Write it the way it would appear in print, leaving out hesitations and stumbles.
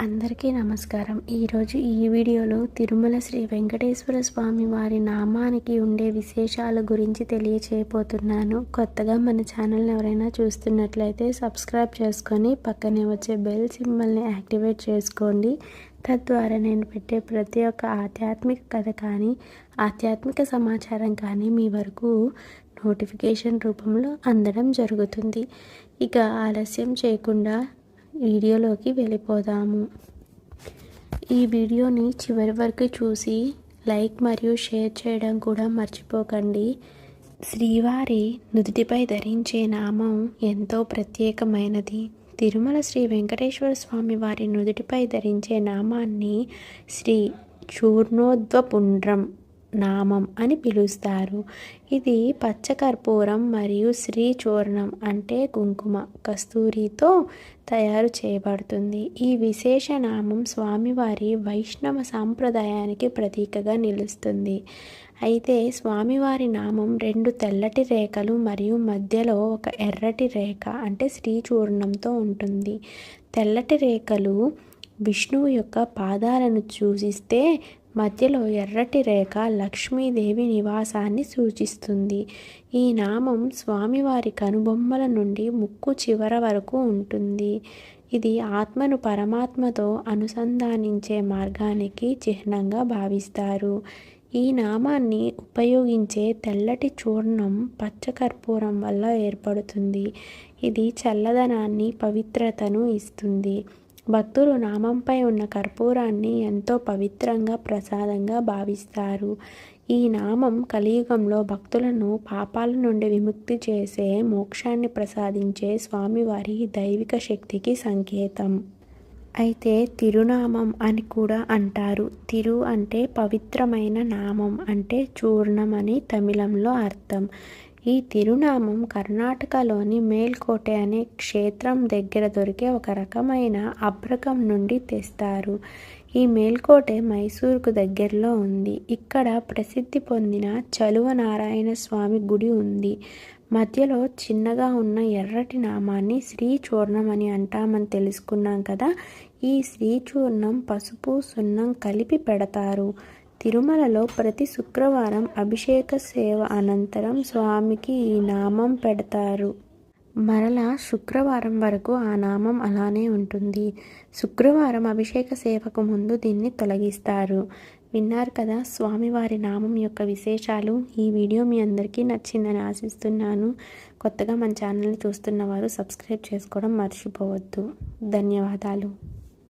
అందరికీ నమస్కారం. ఈరోజు ఈ వీడియోలో తిరుమల శ్రీ వెంకటేశ్వర స్వామి వారి నామానికి ఉండే విశేషాల గురించి తెలియచేయబోతున్నాను. కొత్తగా మన ఛానల్ని ఎవరైనా చూస్తున్నట్లయితే సబ్స్క్రైబ్ చేసుకొని పక్కనే వచ్చే బెల్ సింబల్ని యాక్టివేట్ చేసుకోండి. తద్వారా నేను పెట్టే ప్రతి ఒక్క ఆధ్యాత్మిక కథ కానీ ఆధ్యాత్మిక సమాచారం కానీ మీ వరకు నోటిఫికేషన్ రూపంలో అందడం జరుగుతుంది. ఇక ఆలస్యం చేయకుండా వీడియోలోకి వెళ్ళిపోదాము. ఈ వీడియోని చివరి వరకు చూసి లైక్ మరియు షేర్ చేయడం కూడా మర్చిపోకండి. శ్రీవారి నుదుటిపై ధరించే నామం ఎంతో ప్రత్యేకమైనది. తిరుమల శ్రీ వెంకటేశ్వర స్వామి వారి నుదుటిపై ధరించే నామాన్ని శ్రీ చూర్ణోద్వపుండ్రం నామం అని పిలుస్తారు. ఇది పచ్చకర్పూరం మరియు శ్రీచూర్ణం అంటే కుంకుమ కస్తూరితో తయారు చేయబడుతుంది. ఈ విశేష నామం స్వామివారి వైష్ణవ సాంప్రదాయానికి ప్రతీకగా నిలుస్తుంది. అయితే స్వామివారి నామం 2 తెల్లటి రేఖలు మరియు మధ్యలో ఒక ఎర్రటి రేఖ అంటే శ్రీచూర్ణంతో ఉంటుంది. తెల్లటి రేఖలు విష్ణువు యొక్క పాదాలను సూచిస్తే మధ్యలో ఎర్రటి రేఖ లక్ష్మీదేవి నివాసాన్ని సూచిస్తుంది. ఈ నామం స్వామివారి కనుబొమ్మల నుండి ముక్కు చివర వరకు ఉంటుంది. ఇది ఆత్మను పరమాత్మతో అనుసంధానించే మార్గానికి చిహ్నంగా భావిస్తారు. ఈ నామాన్ని ఉపయోగించే తెల్లటి చూర్ణం పచ్చకర్పూరం వల్ల ఏర్పడుతుంది. ఇది చల్లదనాన్ని పవిత్రతను ఇస్తుంది. భక్తులు నామంపై ఉన్న కర్పూరాన్ని ఎంతో పవిత్రంగా ప్రసాదంగా భావిస్తారు. ఈ నామం కలియుగంలో భక్తులను పాపాల నుండి విముక్తి చేసే మోక్షాన్ని ప్రసాదించే స్వామివారి దైవిక శక్తికి సంకేతం. అయితే తిరునామం అని కూడా అంటారు. తిరు అంటే పవిత్రమైన, నామం అంటే చూర్ణం అని తమిళంలో అర్థం. ఈ తిరునామం కర్ణాటకలోని మేల్కోటె అనే క్షేత్రం దగ్గర దొరికే ఒక రకమైన అభ్రకం నుండి తెస్తారు. ఈ మేల్కోటె మైసూరుకు దగ్గరలో ఉంది. ఇక్కడ ప్రసిద్ధి పొందిన చలువ నారాయణ స్వామి గుడి ఉంది. మధ్యలో చిన్నగా ఉన్న ఎర్రటి నామాన్ని శ్రీచూర్ణం అని అంటామని తెలుసుకున్నాం కదా. ఈ శ్రీచూర్ణం పసుపు సున్నం కలిపి పెడతారు. తిరుమలలో ప్రతి శుక్రవారం అభిషేక సేవ అనంతరం స్వామికి ఈ నామం పెడతారు. మరలా శుక్రవారం వరకు ఆ నామం అలానే ఉంటుంది. శుక్రవారం అభిషేక సేవకు ముందు దీన్ని తొలగిస్తారు. విన్నారు కదా స్వామివారి నామం యొక్క విశేషాలు. ఈ వీడియో మీ అందరికీ నచ్చిందని ఆశిస్తున్నాను. కొత్తగా మన ఛానల్ని చూస్తున్న వారు సబ్స్క్రైబ్ చేసుకోవడం మర్చిపోవద్దు. ధన్యవాదాలు.